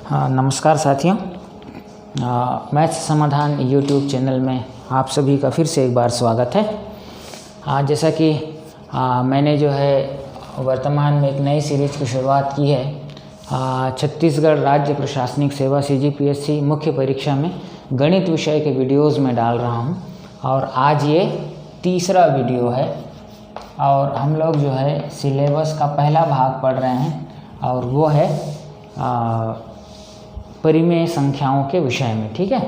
हाँ, नमस्कार साथियों। मैथ्स समाधान यूट्यूब चैनल में आप सभी का फिर से एक बार स्वागत है। जैसा कि मैंने जो है वर्तमान में एक नई सीरीज की शुरुआत की है। छत्तीसगढ़ राज्य प्रशासनिक सेवा CGPSC मुख्य परीक्षा में गणित विषय के वीडियोज़ में डाल रहा हूँ और आज ये तीसरा वीडियो है और हम लोग जो है सिलेबस का पहला भाग पढ़ रहे हैं और वो है परिमेय संख्याओं के विषय में। ठीक है,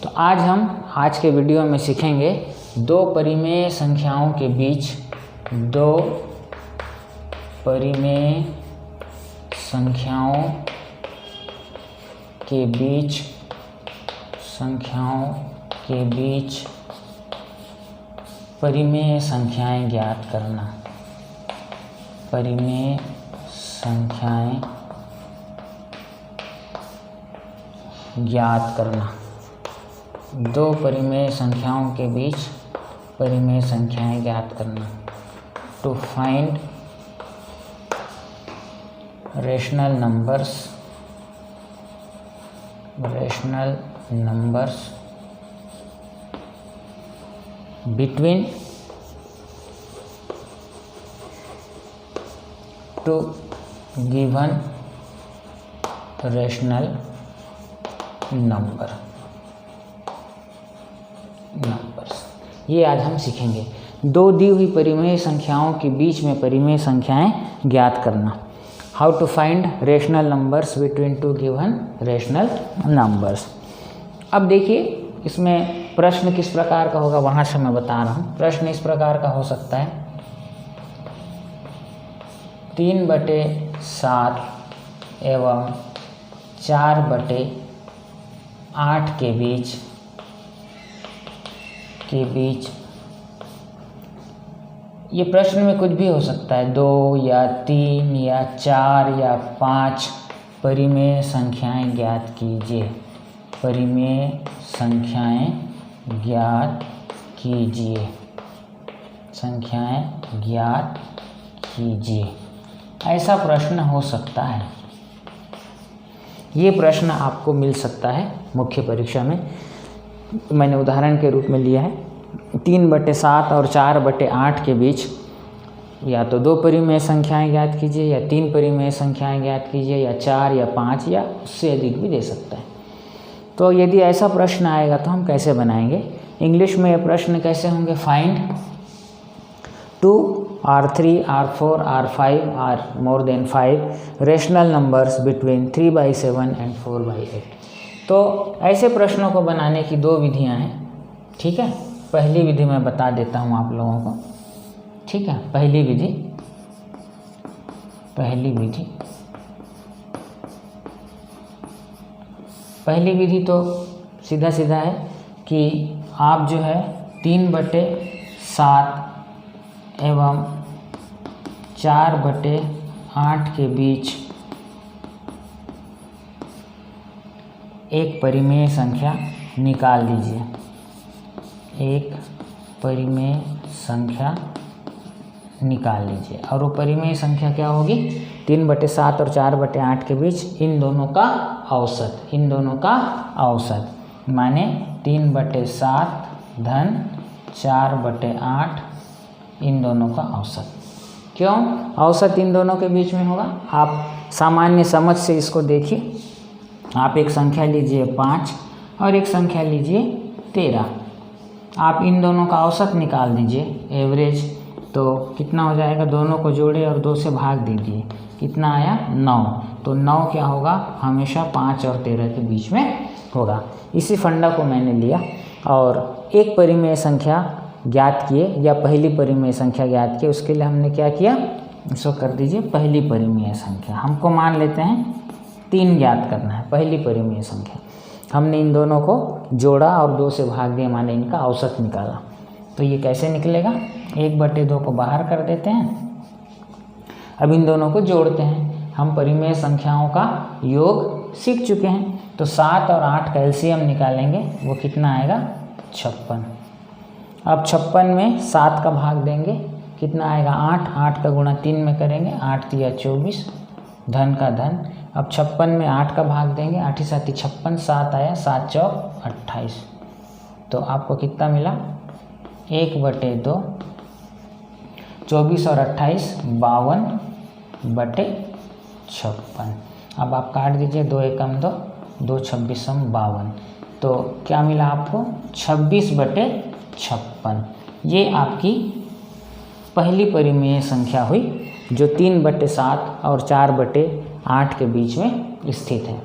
तो आज के वीडियो में सीखेंगे दो परिमेय संख्याओं के बीच परिमेय संख्याएं ज्ञात करना। परिमेय संख्याएं ज्ञात करना। दो परिमेय संख्याओं के बीच परिमेय संख्याएं ज्ञात करना। To find rational numbers between two given rational numbers। ये आज हम सीखेंगे दो दी हुई परिमेय संख्याओं के बीच में परिमेय संख्याएं ज्ञात करना। How to find rational numbers between two given rational numbers. अब देखिए इसमें प्रश्न किस प्रकार का होगा, वहाँ से मैं बता रहा हूँ। प्रश्न इस प्रकार का हो सकता है 3/7 एवं 4/8 के बीच ये प्रश्न में कुछ भी हो सकता है, 2 या 3 या 4 या 5 परिमेय संख्याएं ज्ञात कीजिए। परिमेय संख्याएं ज्ञात कीजिए। ऐसा प्रश्न हो सकता है। ये प्रश्न आपको मिल सकता है मुख्य परीक्षा में। मैंने उदाहरण के रूप में लिया है 3/7 और 4/8 के बीच या तो दो परिमेय संख्याएं ज्ञात कीजिए या 3 परिमेय संख्याएं ज्ञात कीजिए या 4 या 5 या उससे अधिक भी दे सकता है। तो यदि ऐसा प्रश्न आएगा तो हम कैसे बनाएंगे? इंग्लिश में ये प्रश्न कैसे होंगे? Find 2 or 3 or 4 or 5 or more than 5 rational numbers between 3/7 and 4/8। तो ऐसे प्रश्नों को बनाने की दो विधियां हैं। ठीक है, पहली विधि मैं बता देता हूं आप लोगों को। ठीक है, पहली विधि तो सीधा है कि आप जो है 3/7 एवं 4/8 के बीच एक परिमेय संख्या निकाल लीजिए। और वो परिमेय संख्या क्या होगी? 3/7 और 4/8 के बीच इन दोनों का औसत माने 3/7 धन 4/8 इन दोनों का औसत। क्यों औसत इन दोनों के बीच में होगा? आप सामान्य समझ से इसको देखिए। आप एक संख्या लीजिए 5 और एक संख्या लीजिए 13। आप इन दोनों का औसत निकाल दीजिए, एवरेज। तो कितना हो जाएगा? दोनों को जोड़े और 2 से भाग दीजिए। कितना आया? 9। तो 9 क्या होगा? हमेशा 5 और 13 के बीच में होगा। इसी फंडा को मैंने लिया और एक परिमेय संख्या ज्ञात किए या पहली परिमेय संख्या ज्ञात किए। उसके लिए हमने क्या किया? इसको कर दीजिए पहली परिमेय संख्या। हमको मान लेते हैं 3 ज्ञात करना है, पहली परिमेय संख्या। हमने इन दोनों को जोड़ा और 2 से भाग दिया, माने इनका औसत निकाला। तो ये कैसे निकलेगा? 1/2 को बाहर कर देते हैं। अब इन दोनों को जोड़ते हैं। हम परिमेय संख्याओं का योग सीख चुके हैं। तो 7 और 8 का एलसीएम निकालेंगे, वो कितना आएगा? 56। अब 56 में 7 का भाग देंगे, कितना आएगा? 8। 8 का गुणा 3 में करेंगे, 8 × 3 = 24, धन का धन अब 56 में 8 का भाग देंगे, 8 ही 7 56, 7 आया, 7 चौक 28, तो आपको कितना मिला 1/2, 24 और 28 52/56। अब आप काट दीजिए, 2 एकम 2, 2 26 52, तो क्या मिला आपको 26/56। ये आपकी पहली परिमेय संख्या हुई जो 3/7 और 4/8 के बीच में स्थित है।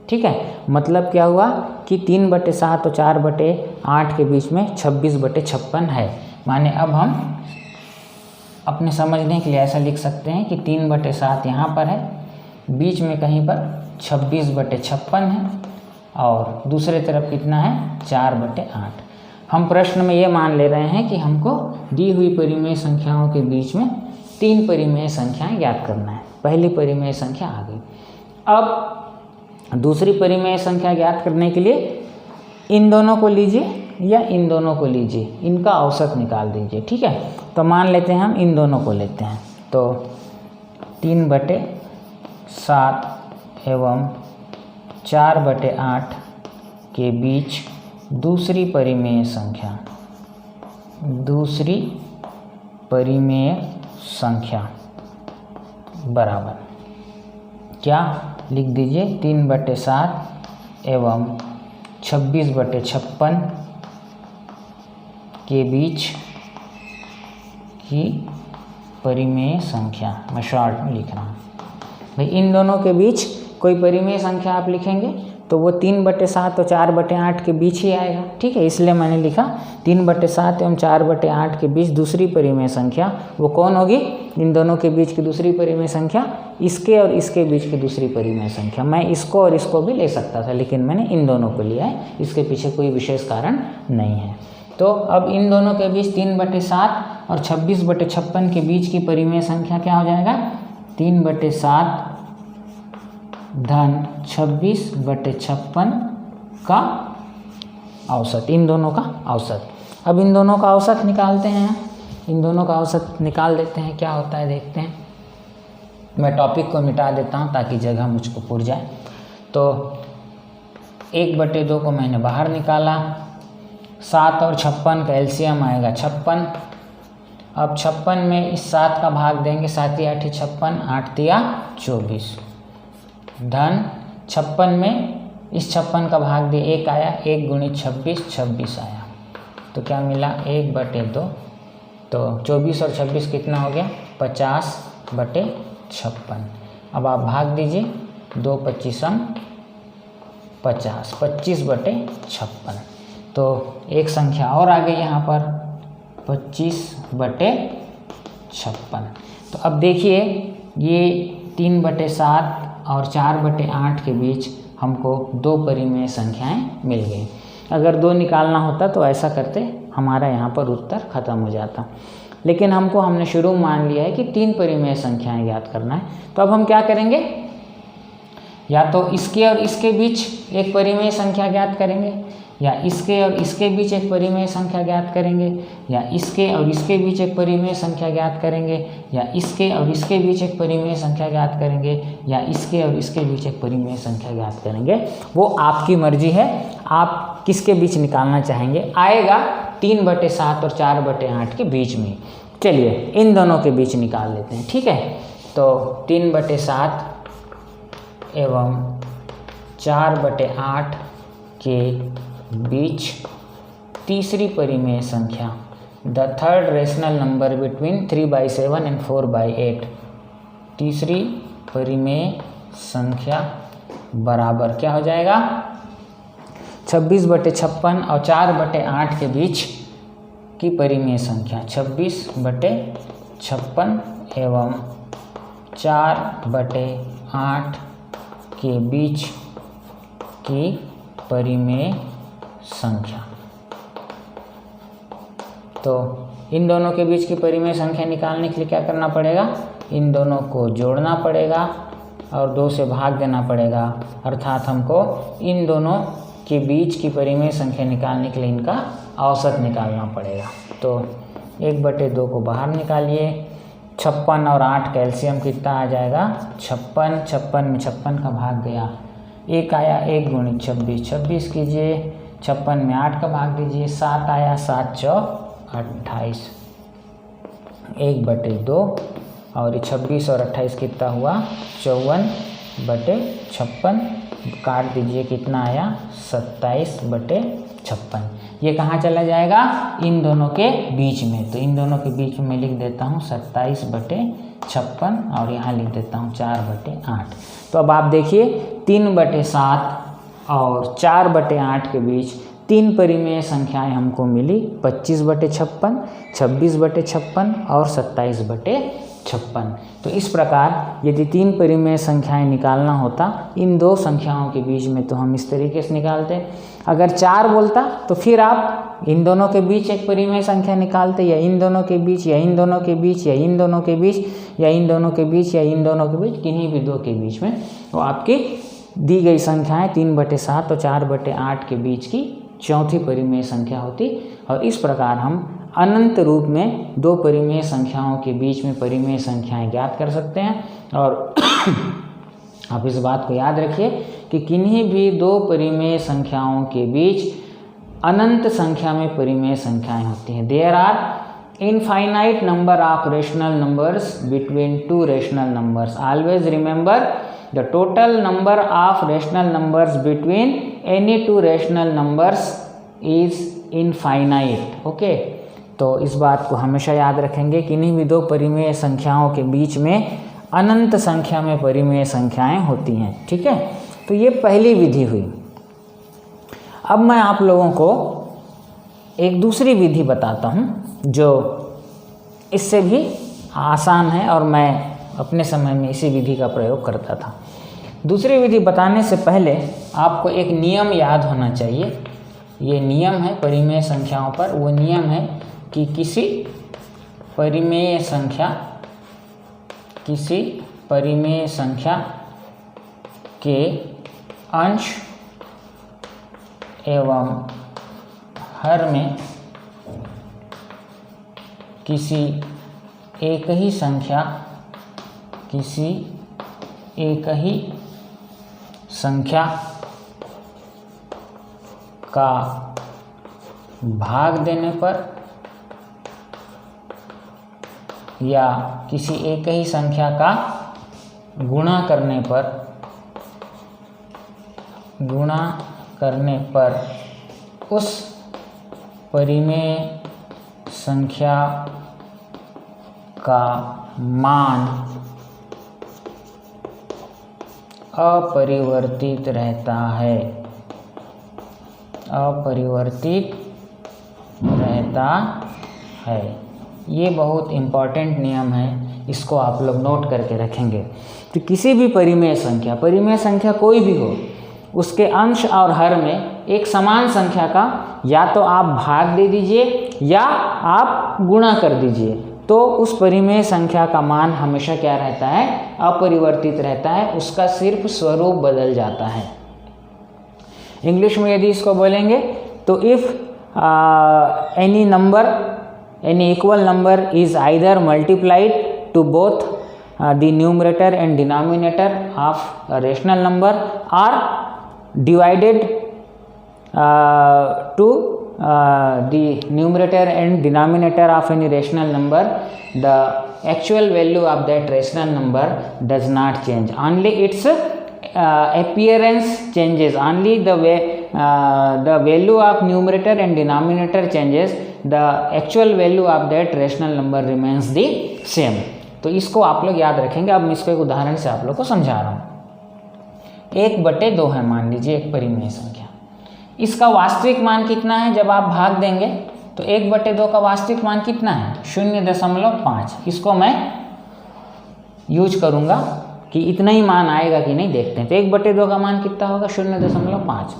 ठीक है, मतलब क्या हुआ कि 3/7 और 4/8 के बीच में 26/56 है। माने अब हम अपने समझने के लिए ऐसा लिख सकते हैं कि 3/7 यहाँ पर है, बीच में कहीं पर 26/56 है और दूसरे तरफ कितना है 4/8। हम प्रश्न में ये मान ले रहे हैं कि हमको दी हुई परिमेय संख्याओं के बीच में 3 परिमेय संख्याएं ज्ञात करना है। पहली परिमेय संख्या आ गई। अब दूसरी परिमेय संख्या ज्ञात करने के लिए इन दोनों को लीजिए या इन दोनों को लीजिए, इनका औसत निकाल दीजिए। ठीक है, तो मान लेते हैं हम इन दोनों को लेते हैं, तो 3/7 एवं 4/8 के बीच दूसरी परिमेय संख्या बराबर क्या लिख दीजिए 3/7 एवं 26/56 के बीच की परिमेय संख्या। मैं शॉर्ट में लिख रहा हूँ भाई, इन दोनों के बीच कोई परिमेय संख्या आप लिखेंगे तो वो 3/7 और 4/8 के बीच ही आएगा। ठीक है, इसलिए मैंने लिखा 3/7 एवं 4/8 के बीच दूसरी परिमेय संख्या। वो कौन होगी? इन दोनों के बीच की दूसरी परिमेय संख्या, इसके और इसके बीच की दूसरी परिमेय संख्या। मैं इसको और इसको भी ले सकता था, लेकिन मैंने इन दोनों को लिया है, इसके पीछे कोई विशेष कारण नहीं है। तो अब इन दोनों के बीच 3/7 और 26/56 के बीच की परिमेय संख्या क्या हो जाएगा? 3/7 धन 26/56 का औसत, इन दोनों का औसत। अब इन दोनों का औसत निकालते हैं, इन दोनों का औसत निकाल देते हैं, क्या होता है देखते हैं। मैं टॉपिक को मिटा देता हूं ताकि जगह मुझको पुर जाए। तो 1/2 को मैंने बाहर निकाला, 7 और 56 का एलसीएम आएगा 56। अब 56 में इस 7 का भाग देंगे, 7 या 8 56, 8 तिया 24, धन 56 में इस 56 का भाग दिए 1 आया, 1 गुणित 26 26 आया, तो क्या मिला 1/2। तो 24 और 26 कितना हो गया 50/56। अब आप भाग दीजिए, 2 25 50, 25/56। तो एक संख्या और आ गई यहाँ पर 25/56। तो अब देखिए ये 3/7 और 4/8 के बीच हमको 2 परिमेय संख्याएं मिल गई। अगर 2 निकालना होता तो ऐसा करते, हमारा यहाँ पर उत्तर खत्म हो जाता, लेकिन हमने शुरू में मान लिया है कि 3 परिमेय संख्याएं ज्ञात करना है। तो अब हम क्या करेंगे, या तो इसके और इसके बीच एक परिमेय संख्या ज्ञात करेंगे, या इसके और इसके बीच एक परिमेय संख्या ज्ञात करेंगे, या इसके और इसके बीच एक परिमेय संख्या ज्ञात करेंगे, या इसके और इसके बीच एक परिमेय संख्या ज्ञात करेंगे, या इसके और इसके बीच एक परिमेय संख्या ज्ञात करेंगे। वो आपकी मर्जी है, आप किसके बीच निकालना चाहेंगे। आएगा 3/7 और 4/8 के बीच में। चलिए इन दोनों के बीच निकाल लेते हैं। ठीक है, तो 3/7 एवं 4/8 के बीच तीसरी परिमेय संख्या, the third rational number between 3/7 and 4/8, तीसरी परिमेय संख्या बराबर क्या हो जाएगा 26/56 और 4/8 के बीच की परिमेय संख्या, 26/56 एवं 4/8 के बीच की परिमेय संख्या। तो इन दोनों के बीच की परिमेय संख्या निकालने के लिए क्या करना पड़ेगा, इन दोनों को जोड़ना पड़ेगा और 2 से भाग देना पड़ेगा, अर्थात हमको इन दोनों के बीच की परिमेय संख्या निकालने के लिए इनका औसत निकालना पड़ेगा। तो 1/2 को बाहर निकालिए, 56 और 8 कैल्शियम कितना आ जाएगा 56, 56 में 56 का भाग गया, 1 आया 1 गुणित 26, 26 कीजिए, 56 में 8 का भाग दीजिए, 7 आया, 7 चौक 28, 1/2 और ये 26 और 28 कितना हुआ 54/56, काट दीजिए कितना आया 27/56। ये कहाँ चला जाएगा इन दोनों के बीच में, तो इन दोनों के बीच में लिख देता हूँ 27/56 और यहाँ लिख देता हूँ 4/8। तो अब आप देखिए 3/7 और 4/8 के बीच 3 परिमेय संख्याएं हमको मिली, 25/56, 26/56 और 27/56। तो इस प्रकार यदि 3 परिमेय संख्याएं निकालना होता इन दो संख्याओं के बीच में तो हम इस तरीके से निकालते। अगर 4 बोलता तो फिर आप इन दोनों के बीच एक परिमेय संख्या निकालते, या इन दोनों के बीच, या इन दोनों के बीच, या इन दोनों के बीच, या इन दोनों के बीच, या इन दोनों के बीच, किन्हीं भी दो के बीच में। तो आपकी दी गई संख्याएं 3/7 और 4/8 के बीच की चौथी परिमेय संख्या होती। और इस प्रकार हम अनंत रूप में दो परिमेय संख्याओं के बीच में परिमेय संख्याएं ज्ञात कर सकते हैं। और आप इस बात को याद रखिए कि किन्हीं भी दो परिमेय संख्याओं के बीच अनंत संख्या में परिमेय संख्याएं होती हैं। There are infinite number of rational numbers between two rational numbers. Always remember the total number of rational numbers between any two rational numbers is infinite. Okay, तो इस बात को हमेशा याद रखेंगे, किन्हीं भी दो परिमेय संख्याओं के बीच में अनंत संख्या में परिमेय संख्याएं होती हैं। ठीक है, तो ये पहली विधि हुई। अब मैं आप लोगों को एक दूसरी विधि बताता हूँ जो इससे भी आसान है और मैं अपने समय में इसी विधि का प्रयोग करता था। दूसरी विधि बताने से पहले आपको एक नियम याद होना चाहिए। ये नियम है परिमेय संख्याओं पर। वो नियम है कि किसी परिमेय संख्या के अंश एवं हर में किसी एक ही संख्या का भाग देने पर या किसी एक ही संख्या का गुणा करने पर उस परिमेय संख्या का मान अपरिवर्तित रहता है। ये बहुत इम्पॉर्टेंट नियम है, इसको आप लोग नोट करके रखेंगे। तो किसी भी परिमेय संख्या कोई भी हो, उसके अंश और हर में एक समान संख्या का या तो आप भाग दे दीजिए या आप गुणा कर दीजिए, तो उस परिमेय संख्या का मान हमेशा क्या रहता है, अपरिवर्तित रहता है। उसका सिर्फ स्वरूप बदल जाता है। इंग्लिश में यदि इसको बोलेंगे तो if any equal number is either multiplied to both the numerator and denominator of a rational number or divided to the numerator and denominator of any rational number, the actual value of that rational number does not change. Only its appearance changes. Only the value of numerator and denominator changes. The actual value of that rational number remains the same. तो इसको आप लोग याद रखेंगे। अब मैं इसको एक उदाहरण से आप लोग को समझा रहा हूँ। 1/2 है मान लीजिए एक परिमेय संख्या। इसका वास्तविक मान कितना है जब आप भाग देंगे, तो 1/2 का वास्तविक मान कितना है 0.5। इसको मैं यूज करूँगा कि इतना ही मान आएगा कि नहीं, देखते हैं। तो 1/2 का मान कितना होगा 0.5।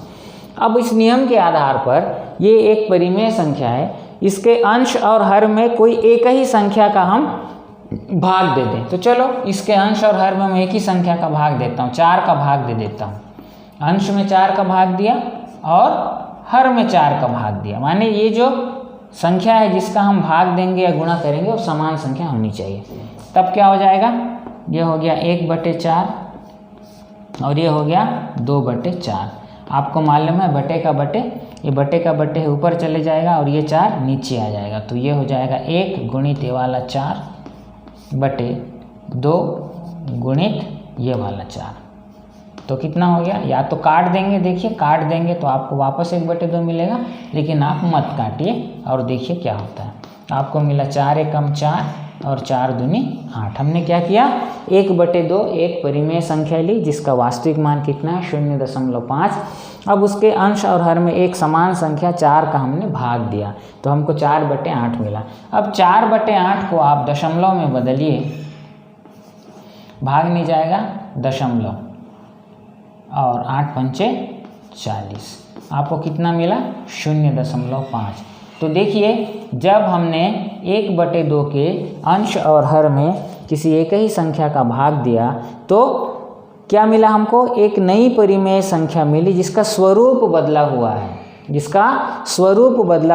अब इस नियम के आधार पर ये एक परिमेय संख्या है, इसके अंश और हर में कोई एक ही संख्या का हम भाग दे दें। तो चलो इसके अंश और हर में मैं एक ही संख्या का भाग देता हूँ, 4 का भाग दे देता हूँ। अंश में 4 का भाग दिया और हर में 4 का भाग दिया। माने ये जो संख्या है जिसका हम भाग देंगे या गुणा करेंगे वो समान संख्या होनी चाहिए। तब क्या हो जाएगा, ये हो गया 1/4 और ये हो गया 2/4। आपको मालूम है बटे का बटे, ये बटे का बटे ऊपर चले जाएगा और ये 4 नीचे आ जाएगा, तो ये हो जाएगा 1 गुणित ये वाला 4/2 गुणित ये वाला 4। तो कितना हो गया, या तो काट देंगे, देखिए काट देंगे तो आपको वापस 1/2 मिलेगा, लेकिन आप मत काटिए और देखिए क्या होता है। आपको मिला 4 एकम 4 और 4 दूनी 8। हमने क्या किया, 1/2 एक परिमेय संख्या ली जिसका वास्तविक मान कितना है 0.5। अब उसके अंश और हर में एक समान संख्या 4 का हमने भाग दिया, तो हमको 4/8 मिला। अब 4/8 को आप दशमलव में बदलिए, भाग नहीं जाएगा दशमलव, और 8 पंचे 40, आपको कितना मिला 0.5। तो देखिए जब हमने 1/2 के अंश और हर में किसी एक ही संख्या का भाग दिया तो क्या मिला हमको, एक नई परिमेय संख्या मिली जिसका स्वरूप बदला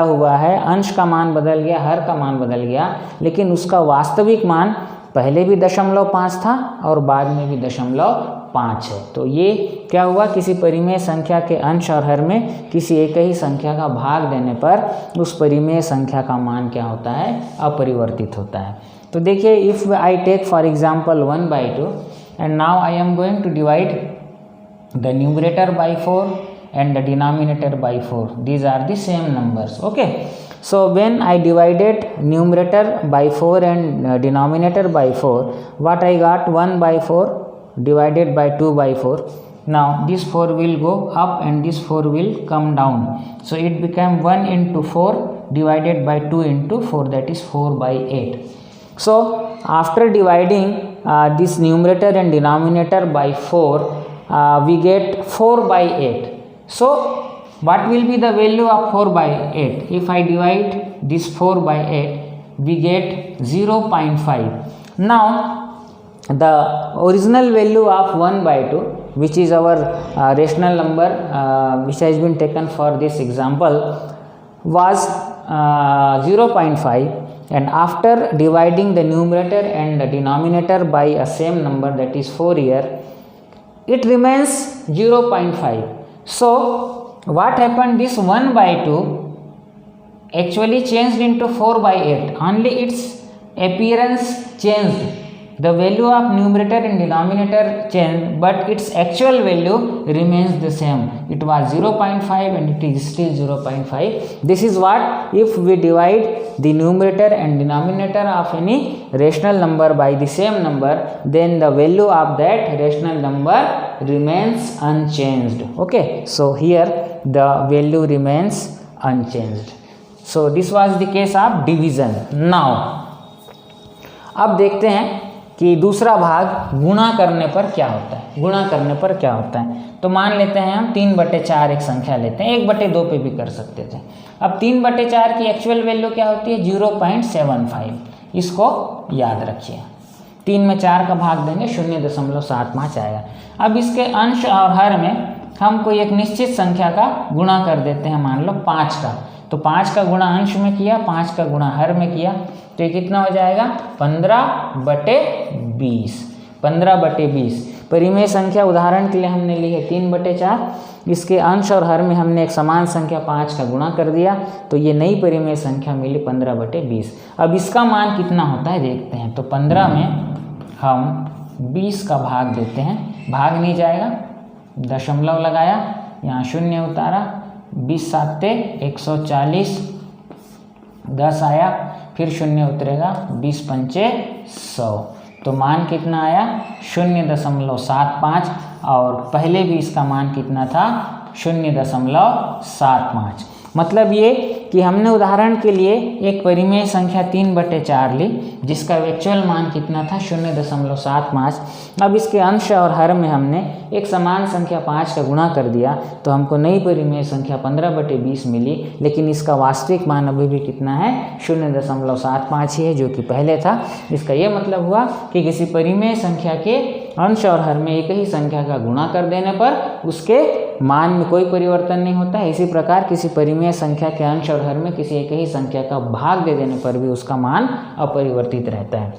हुआ है, अंश का मान बदल गया, हर का मान बदल गया, लेकिन उसका वास्तविक मान पहले भी 0.5 था और बाद में भी 0.5 है। तो ये क्या हुआ, किसी परिमेय संख्या के अंश और हर में किसी एक ही संख्या का भाग देने पर उस परिमेय संख्या का मान क्या होता है, अपरिवर्तित होता है। तो देखिए if I take for example 1/2 and now I am going to divide the numerator by 4 and the denominator by 4, these are the same numbers. Okay, so when I divided numerator by 4 and denominator by 4, what I got, 1/4 divided by 2/4. Now this 4 will go up and this 4 will come down, so it became 1 into 4 divided by 2 into 4, that is 4/8. So after dividing this numerator and denominator by 4, we get 4/8. So what will be the value of 4/8? If I divide this 4/8, we get 0.5. Now the original value of 1/2, which is our rational number which has been taken for this example, was 0.5, and after dividing the numerator and the denominator by a same number, that is 4 here, it remains 0.5. So what happened, this 1/2 actually changed into 4/8, only its appearance changed, the value of numerator and denominator changed, but its actual value remains the same. It was 0.5 and it is still 0.5. This is what, if we divide the numerator and denominator of any rational number by the same number, then the value of that rational number remains unchanged. Okay, so here the value remains unchanged. So this was the case of division. Now अब देखते हैं कि दूसरा भाग गुणा करने पर क्या होता है। तो मान लेते हैं हम 3/4 एक संख्या लेते हैं, 1/2 पे भी कर सकते थे। अब 3/4 की एक्चुअल वैल्यू क्या होती है, 0.75, इसको याद रखिए। 3 में 4 का भाग देंगे 0.75 आएगा। अब इसके अंश और हर में हम कोई एक निश्चित संख्या का गुणा कर देते हैं, मान लो 5 का, तो 5 का गुणा अंश में किया, 5 का गुणा हर में किया, तो ये कितना हो जाएगा 15/20। 15/20 परिमेय संख्या उदाहरण के लिए हमने ली है 3/4, इसके अंश और हर में हमने एक समान संख्या 5 का गुणा कर दिया, तो ये नई परिमेय संख्या मिली 15/20। अब इसका मान कितना होता है देखते हैं। तो 15 में हम 20 का भाग देते हैं, भाग नहीं जाएगा, दशमलव लगाया, यहाँ 0 उतारा, 20 7 140, 10 आया, फिर 0 उतरेगा, 20 पंचे 100, तो मान कितना आया 0.75, और पहले भी इसका मान कितना था 0.75। मतलब ये कि हमने उदाहरण के लिए एक परिमेय संख्या 3/4 ली जिसका एक्चुअल मान कितना था 0.75। अब इसके अंश और हर में हमने एक समान संख्या 5 का गुणा कर दिया, तो हमको नई परिमेय संख्या 15/20 मिली, लेकिन इसका वास्तविक मान अभी भी कितना है 0.75 ही है, जो कि पहले था। इसका ये मतलब हुआ कि किसी परिमेय संख्या के अंश और हर में एक ही संख्या का गुणा कर देने पर उसके मान में कोई परिवर्तन नहीं होता है। इसी प्रकार किसी परिमेय संख्या के अंश और हर में किसी एक ही संख्या का भाग दे देने पर भी उसका मान अपरिवर्तित रहता है।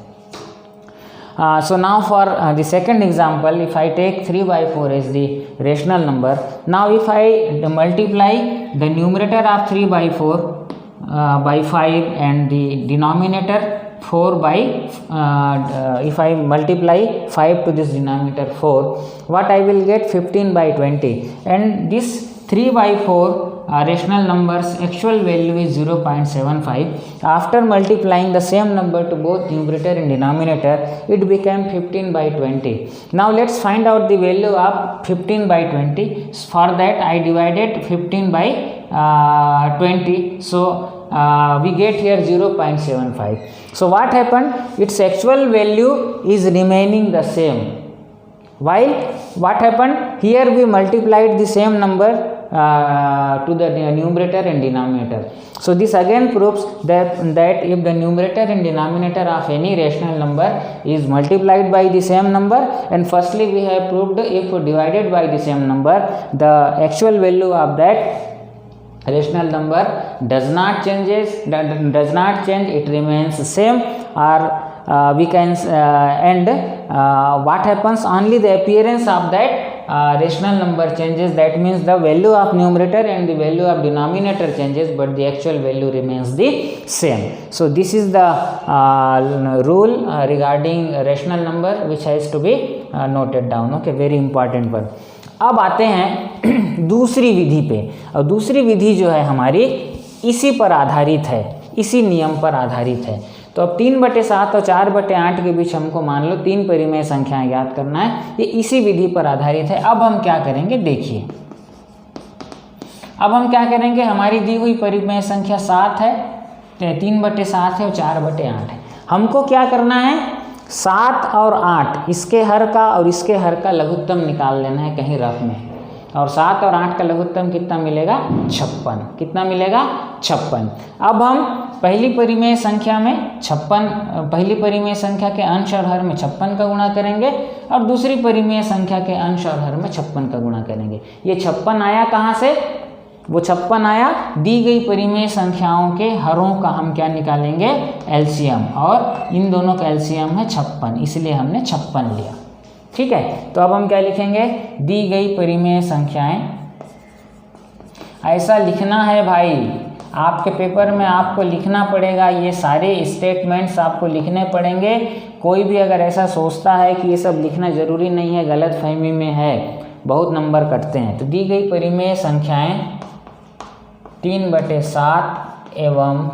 So now for the second example, if I take 3/4 as the rational number, now if I multiply the numerator of 3/4 by 5 and the denominator 4 by if I multiply 5 to this denominator 4, what I will get? 15/20, and this 3/4 rational numbers actual value is 0.75. After multiplying the same number to both numerator and denominator, it became 15/20. Now let's find out the value of 15/20. For that I divided 15/20, so we get here 0.75. So what happened? Its actual value is remaining the same. While what happened? Here we multiplied the same number to the numerator and denominator. So this again proves that if the numerator and denominator of any rational number is multiplied by the same number, and firstly we have proved if divided by the same number, the actual value of that rational number does not change, it remains same, or we can what happens? Only the appearance of that rational number changes. That means the value of numerator and the value of denominator changes, but the actual value remains the same. So this is the rule regarding rational number which has to be noted down. Okay, very important one. अब आते हैं दूसरी विधि पे, और दूसरी विधि जो है हमारी इसी पर आधारित है, इसी नियम पर आधारित है। तो अब 3/7 और 4/8 के बीच हमको मान लो 3 परिमेय संख्याएं ज्ञात करना है, ये इसी विधि पर आधारित है। अब हम क्या करेंगे देखिए, अब हम क्या करेंगे, हमारी दी हुई परिमेय संख्या 7 है, 3/7 है और 4/8 है। हमको क्या करना है? 7 और 8 इसके हर का और इसके हर का लघुत्तम निकाल लेना है कहीं रफ में, और 7 और 8 का लघुत्तम कितना मिलेगा? 56। कितना मिलेगा? 56। अब हम पहली परिमेय संख्या में 56, पहली परिमेय संख्या के अंश और हर में 56 का गुणा करेंगे, और दूसरी परिमेय संख्या के अंश और हर में 56 का गुणा करेंगे। ये 56 आया कहाँ से? वो 56 आया दी गई परिमेय संख्याओं के हरों का हम क्या निकालेंगे? एलसीएम, और इन दोनों का एलसीएम है 56, इसलिए हमने 56 लिया। ठीक है, तो अब हम क्या लिखेंगे? दी गई परिमेय संख्याएं, ऐसा लिखना है भाई, आपके पेपर में आपको लिखना पड़ेगा, ये सारे स्टेटमेंट्स आपको लिखने पड़ेंगे। कोई भी अगर ऐसा सोचता है कि ये सब लिखना ज़रूरी नहीं है, गलत फहमी में है, बहुत नंबर कटते हैं। तो दी गई परिमेय संख्याएं 3/7 एवं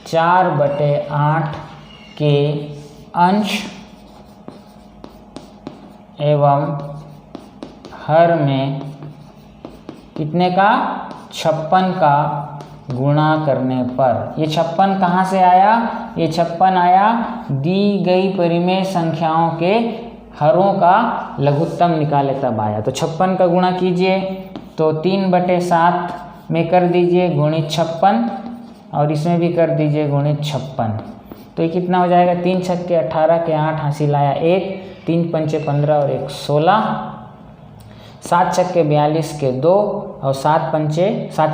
4/8 के अंश एवं हर में कितने का? 56 का गुणा करने पर। ये 56 कहाँ से आया? ये 56 आया दी गई परिमेय संख्याओं के हरों का लघुत्तम निकाले तब आया। तो 56 का गुणा कीजिए, तो 3/7 में कर दीजिए गुणित 56, और इसमें भी कर दीजिए गुणित 56। तो ये कितना हो जाएगा? 3 छक्के 18 के 8 हासिल आया 1, 3 पंचे 15 और 1 16, 7 छक्के 42 के 2 और 7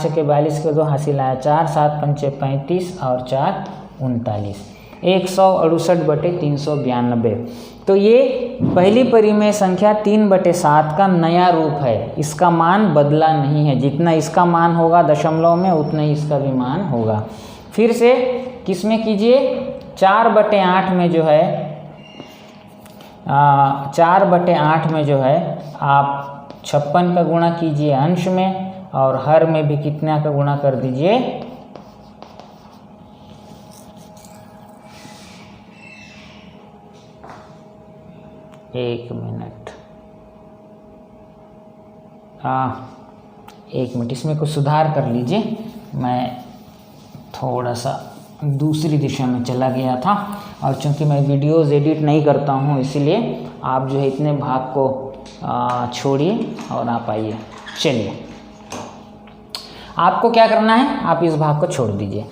छक्के 42 के 2 हासिल आया 4, 7 पंचे 35 और 4 39, 168/392। तो ये पहली परिमेय संख्या 3/7 का नया रूप है, इसका मान बदला नहीं है, जितना इसका मान होगा दशमलव में उतना ही इसका भी मान होगा। फिर से किस में कीजिए? 4/8 में जो है 4/8 में जो है आप 56 का गुणा कीजिए अंश में, और हर में भी कितना का गुणा कर दीजिए? 1 मिनट, 1 मिनट, इसमें कुछ सुधार कर लीजिए, मैं थोड़ा सा दूसरी दिशा में चला गया था, और चूंकि मैं वीडियोज़ एडिट नहीं करता हूँ इसलिए आप जो है इतने भाग को छोड़िए और आप आइए। चलिए, आपको क्या करना है? आप इस भाग को छोड़ दीजिए।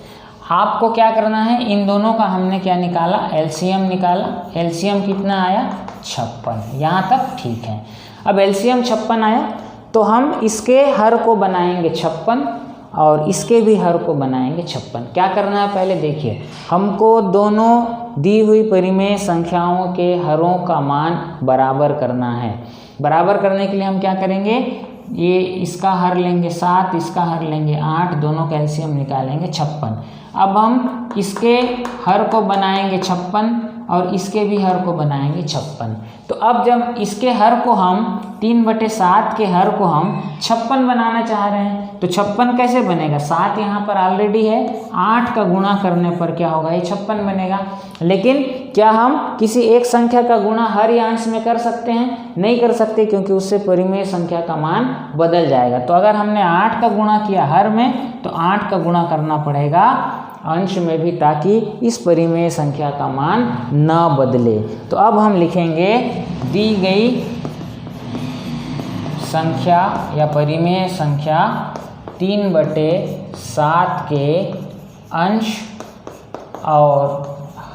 आपको क्या करना है? इन दोनों का हमने क्या निकाला? एलसीएम निकाला। एलसीएम कितना आया? 56। यहाँ तक ठीक है। अब एलसीएम 56 आया तो हम इसके हर को बनाएंगे 56, और इसके भी हर को बनाएंगे 56। क्या करना है पहले देखिए, हमको दोनों दी हुई परिमेय संख्याओं के हरों का मान बराबर करना है। बराबर करने के लिए हम क्या करेंगे, ये इसका हर लेंगे 7, इसका हर लेंगे 8, दोनों का एलसीएम निकालेंगे 56। अब हम इसके हर को बनाएंगे 56 और इसके भी हर को बनाएंगे 56। तो अब जब इसके हर को हम 3/7 के हर को हम 56 बनाना चाह रहे हैं, तो 56 कैसे बनेगा, 7 यहाँ पर ऑलरेडी है, 8 का गुणा करने पर क्या होगा, ये 56 बनेगा। लेकिन क्या हम किसी एक संख्या का गुणा हर या अंश में कर सकते हैं? नहीं कर सकते, क्योंकि उससे परिमेय संख्या का मान बदल जाएगा। तो अगर हमने 8 का गुणा किया हर में, तो 8 का गुणा करना पड़ेगा अंश में भी, ताकि इस परिमेय संख्या का मान न बदले। तो अब हम लिखेंगे दी गई संख्या या परिमेय संख्या 3/7 के अंश और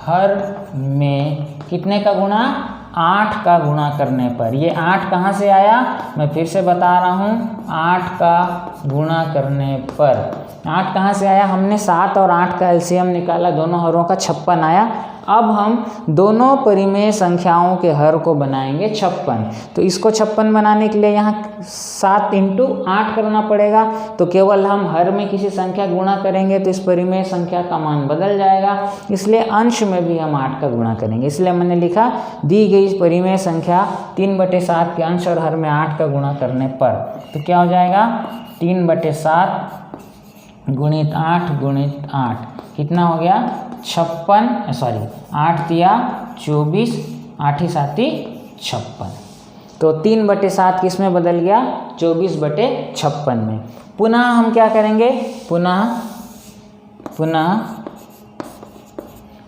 हर में कितने का गुणा, 8 का गुणा करने पर। ये 8 कहाँ से आया, मैं फिर से बता रहा हूँ, 8 का गुणा करने पर। 8 कहाँ से आया, हमने 7 और 8 का एलसीएम निकाला, दोनों हरों का 56 आया। अब हम दोनों परिमेय संख्याओं के हर को बनाएंगे 56। तो इसको 56 बनाने के लिए यहाँ 7 × 8 करना पड़ेगा। तो केवल हम हर में किसी संख्या गुणा करेंगे तो इस परिमेय संख्या का मान बदल जाएगा, इसलिए अंश में भी हम 8 का गुणा करेंगे। इसलिए मैंने लिखा दी गई परिमेय संख्या 3/7 के अंश और हर में 8 का गुणा करने पर। तो क्या हो जाएगा, 3/7 × 8 × 8 कितना हो गया, 56, सॉरी 8 तिया 24, 8 7 56। तो 3/7 किस में बदल गया, 24/56 में। पुनः हम क्या करेंगे, पुनः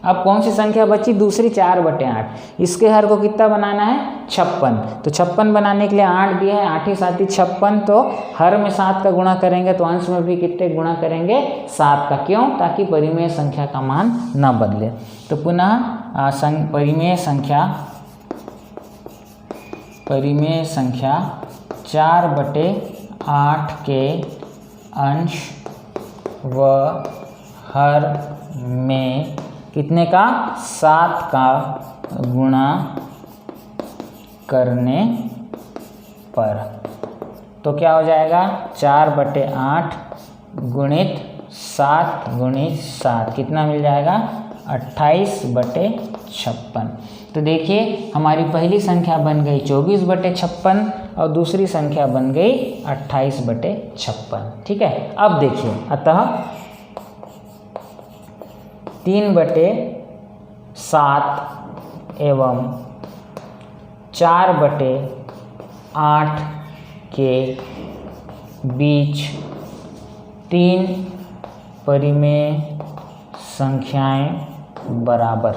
अब कौन सी संख्या बची, दूसरी 4/8। इसके हर को कितना बनाना है, 56। तो 56 बनाने के लिए 8 दिया है, 8 7 56। तो हर में 7 का गुणा करेंगे तो अंश में भी कितने गुणा करेंगे, 7 का। क्यों, ताकि परिमेय संख्या का मान न बदले। तो पुनः परिमेय संख्या 4/8 के अंश व हर में कितने का, 7 का गुणा करने पर। तो क्या हो जाएगा, 4/8 × 7 × 7 कितना मिल जाएगा, 28/56। तो देखिए हमारी पहली संख्या बन गई 24/56 और दूसरी संख्या बन गई 28/56। ठीक है। अब देखिए, अतः 3/7 एवं 4/8 के बीच 3 परिमेय संख्याएं बराबर।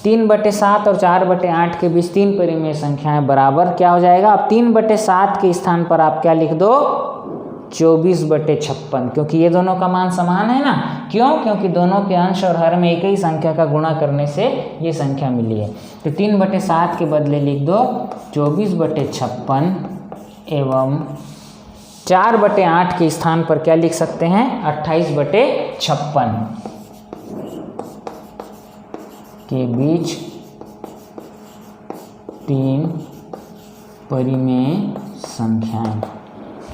3/7 और 4/8 के बीच 3 परिमेय संख्याएं बराबर क्या हो जाएगा, अब 3/7 के स्थान पर आप क्या लिख दो, 24/56, क्योंकि ये दोनों का मान समान है ना। क्यों, क्योंकि दोनों के अंश और हर में एक ही संख्या का गुणा करने से ये संख्या मिली है। तो 3/7 के बदले लिख दो 24/56 एवं 4/8 के स्थान पर क्या लिख सकते हैं, 28/56 के बीच 3 परिमेय संख्याएं।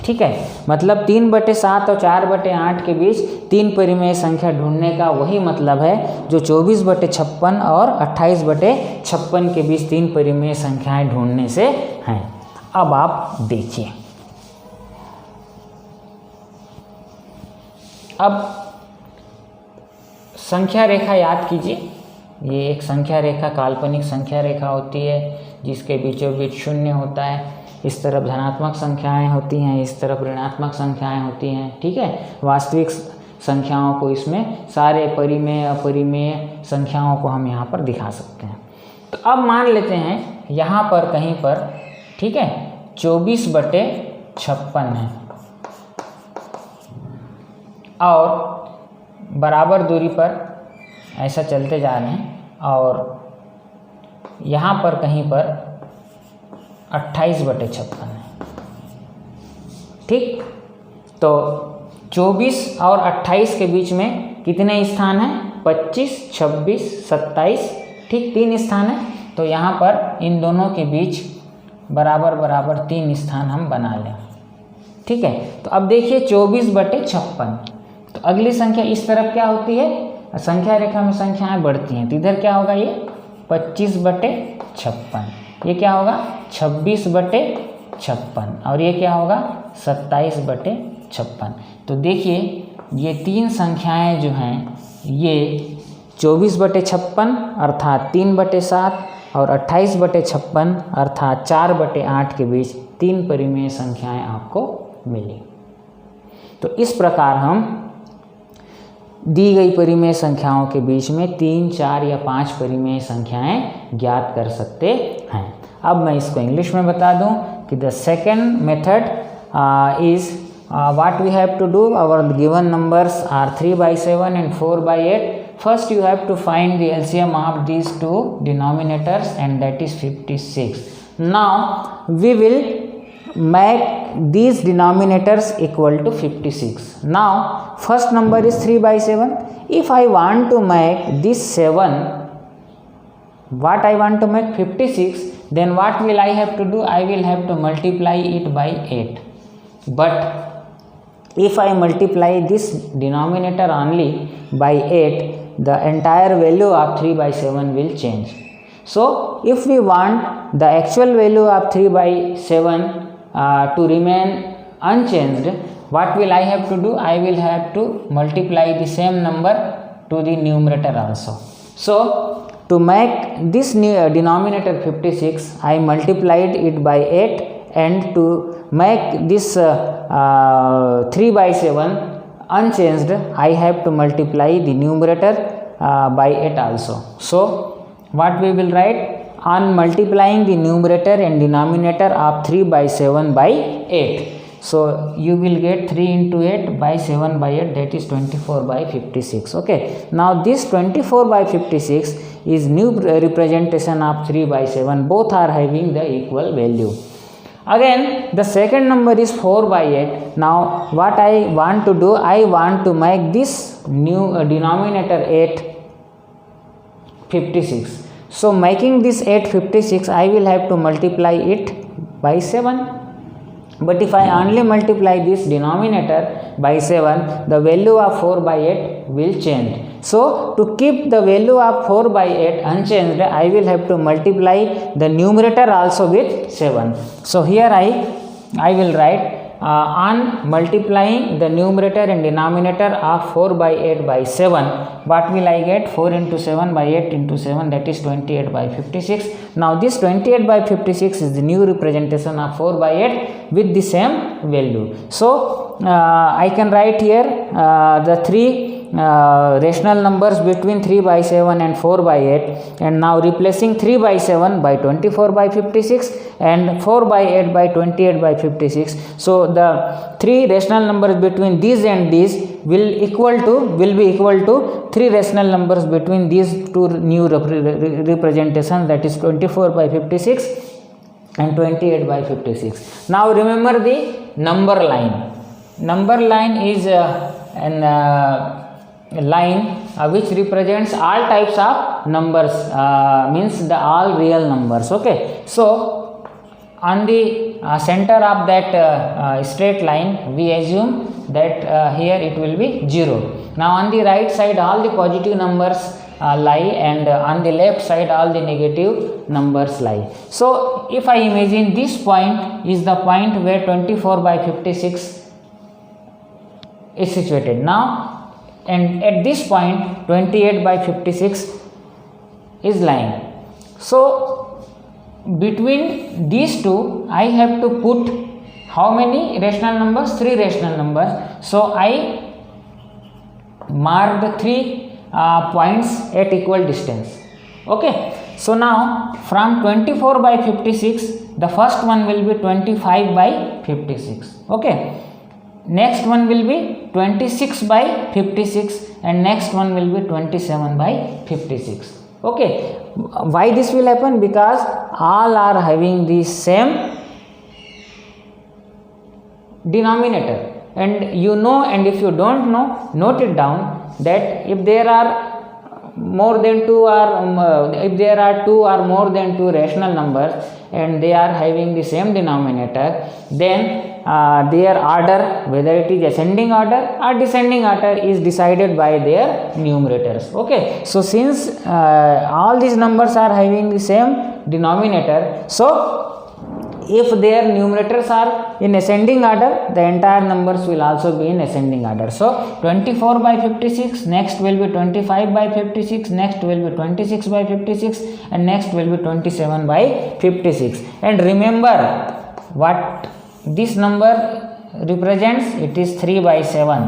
ठीक है, मतलब 3/7 और 4/8 के बीच 3 परिमेय संख्या ढूंढने का वही मतलब है जो 24/56 और 28/56 के बीच 3 परिमेय संख्याएं ढूंढने से हैं। अब आप देखिए, अब संख्या रेखा याद कीजिए। ये एक संख्या रेखा काल्पनिक संख्या रेखा होती है जिसके बीचों बीच 0 होता है। इस तरफ धनात्मक संख्याएं होती हैं, इस तरफ ऋणात्मक संख्याएं होती हैं। ठीक है, वास्तविक संख्याओं को इसमें सारे परिमेय अपरिमेय संख्याओं को हम यहाँ पर दिखा सकते हैं। तो अब मान लेते हैं यहाँ पर कहीं पर, ठीक है, 24/56 है और बराबर दूरी पर ऐसा चलते जा रहे हैं और यहाँ पर कहीं पर 28/56 है। ठीक, तो 24 और 28 के बीच में कितने स्थान हैं? 25, 26, 27, ठीक 3 स्थान है। तो यहाँ पर इन दोनों के बीच बराबर बराबर 3 स्थान हम बना लें, ठीक है। तो अब देखिए 24/56, तो अगली संख्या इस तरफ क्या होती है? संख्या रेखा में संख्याएं बढ़ती हैं, तो इधर क्या होगा? ये 25/56, ये क्या होगा? 26/56, और ये क्या होगा? 27/56। तो देखिए ये 3 संख्याएं जो हैं, ये 24/56 अर्थात 3/7 और 28/56 अर्थात 4/8 के बीच 3 परिमेय संख्याएं आपको मिली। तो इस प्रकार हम दी गई परिमेय संख्याओं के बीच में 3, 4 या 5 परिमेय संख्याएं ज्ञात कर सकते हैं। अब मैं इसको इंग्लिश में बता दूं कि the second method is what we have to do. Our given numbers are 3/7 and 4/8. First you have to find the LCM of these two denominators, and that is 56. Now we will make these denominators equal to 56. Now first number is 3/7. If I want to make this 7, what I want to make 56, then what will I have to do? I will have to multiply it by 8. But if I multiply this denominator only by 8, the entire value of 3/7 will change. So if we want the actual value of 3/7 to remain unchanged, what will I have to do? I will have to multiply the same number to the numerator also. So to make this new denominator 56, I multiplied it by 8, and to make this 3/7 unchanged, I have to multiply the numerator by 8 also. So what we will write? On multiplying the numerator and denominator of 3/7 by 8, so you will get 3 into 8 by 7 by 8, that is 24/56. Okay, now this 24/56 is new representation of 3/7. Both are having the equal value. Again the second number is 4/8. Now what I want to do? I want to make this new denominator 8 56. So making this 8 56, I will have to multiply it by 7. But if I only multiply this denominator by 7, the value of 4/8 will change. So to keep the value of 4/8 unchanged, I will have to multiply the numerator also with 7. So here I will write on multiplying the numerator and denominator of 4/8 by 7, what will I get? 4 into 7 by 8 into 7, that is 28/56. Now this 28/56 is the new representation of 4/8 with the same value. So I can write here the 3 rational numbers between 3/7 and 4/8, and now replacing 3/7 by 24/56 and 4/8 by 28/56. So the 3 rational numbers between these and these will be equal to 3 rational numbers between these two new representations, that is 24/56 and 28/56. Now remember the number line. Number line is an line which represents all types of numbers, means the all real numbers. Okay, so on the center of that straight line, we assume that here it will be 0. Now on the right side all the positive numbers lie, and on the left side all the negative numbers lie. So if I imagine this point is the point where 24/56 is situated now, and at this point 28/56 is lying. So between these two I have to put how many rational numbers? 3 rational numbers. So I marked 3 points at equal distance. Okay, so now from 24/56, the first one will be 25/56. Okay, next one will be 26/56, and next one will be 27/56. Okay, why this will happen? Because all are having the same denominator. and you know, and if you don't know, note it down that if there are more than two or if there are two or more than two rational numbers and they are having the same denominator, then their order, whether it is ascending order or descending order, is decided by their numerators. Okay, so since all these numbers are having the same denominator, so if their numerators are in ascending order, the entire numbers will also be in ascending order. So 24 by 56, next will be 25 by 56, next will be 26 by 56, and next will be 27 by 56. And remember what this number represents, it is 3 by 7,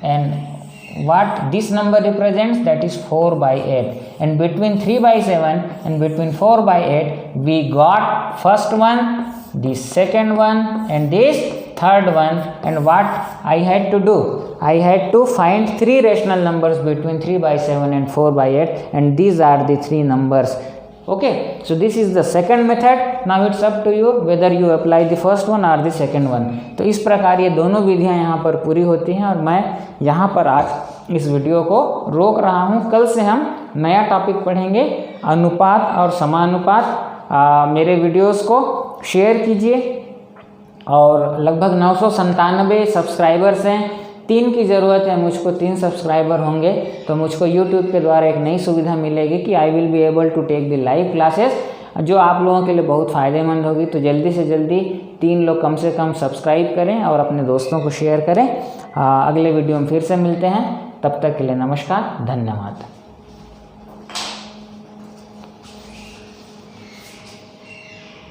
and what this number represents, that is 4 by 8. And between 3 by 7 and between 4 by 8, we got first one, the second one, and this third one. And what I had to do, I had to find three rational numbers between 3 by 7 and 4 by 8, and these are the three numbers. Okay, so this is the second method. Now it's up to you whether you apply the first one or the second one. तो इस प्रकार ये दोनों विधियां यहाँ पर पूरी होती हैं, और मैं यहाँ पर आज इस वीडियो को रोक रहा हूँ। कल से हम नया टॉपिक पढ़ेंगे, अनुपात और समानुपात। मेरे वीडियोस को शेयर कीजिए, और लगभग 997 सब्सक्राइबर्स हैं, 3 की ज़रूरत है मुझको। 3 सब्सक्राइबर होंगे तो मुझको यूट्यूब के द्वारा एक नई सुविधा मिलेगी कि I will be able to take the live classes, जो आप लोगों के लिए बहुत फ़ायदेमंद होगी। तो जल्दी से जल्दी 3 लोग कम से कम सब्सक्राइब करें और अपने दोस्तों को शेयर करें। अगले वीडियो में फिर से मिलते हैं, तब तक के लिए नमस्कार, धन्यवाद।